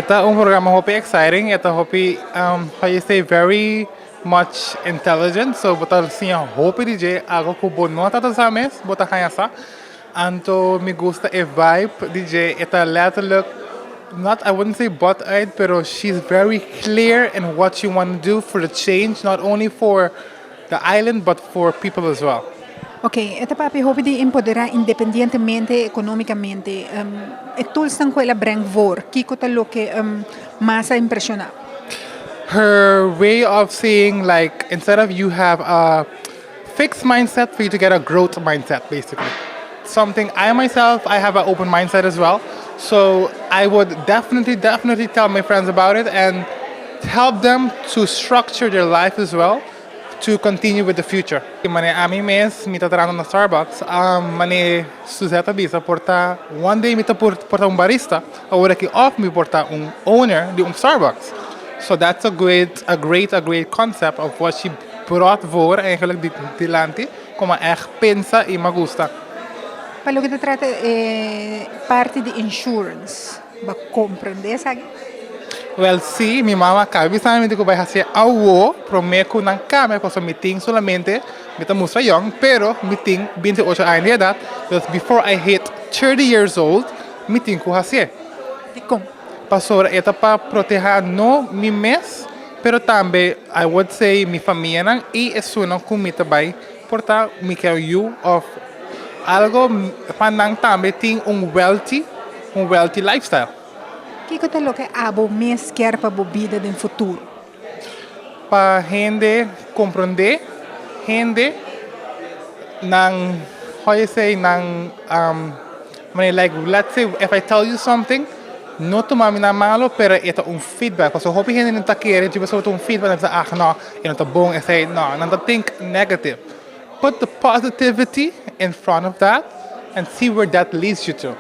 Esta un programa hopi exciting. Esta hopi, how you say, very much intelligent. So, botar sim hopi DJ algo que bo nota das ames, botar hanhasa. Anto me gusta a vibe DJ. Esta letterlijk, not I wouldn't say butt-eyed, pero she's very clear in what she want to do for the change, not only for the island but for people as well. Ok, esta papi hopi di empoderar independientemente economicamente. E tulsan quella breng vor, kiko talo que más ha impresionado. Her way of saying, like, instead of you have a fixed mindset, for you to get a growth mindset, basically. Something I myself, I have an open mindset as well. So I would definitely tell my friends about it and help them to structure their life as well to continue with the future. Mane ami mes mita trano na Starbucks, mane Suzette bisa porta one day mita porta un barista, agora que off me porta un owner de un Starbucks. So that's a great concept of what she brought voor eigenlijk dilante, como echt pensa y me gusta. Para lo que te trata parte de insurance, va comprender, sabe? Well, sim, minha mama cabe sabe que vai fazer algo para mim que não cabe, porque me tem solamente me tá muito young, pero me tem 28 anos de idade, because before I hit 30 years old, me tem que fazer. De como? Passou eta para proteger no mi mes, pero também I would say mi família e isso não comita vai portar me quero you of algo para não também tem wealthy lifestyle. Kiko talo que abo mes quer para bobida do futuro. Para gente compreender, gente nang how you say nang like let's say if I tell you something, no toma mina malo, pero ito un feedback. Kasi hopi gente não tá querendo, tipo só um feedback, não ah no, não tá bom, I say no, não tá think negative. Put the positivity in front of that and see where that leads you to.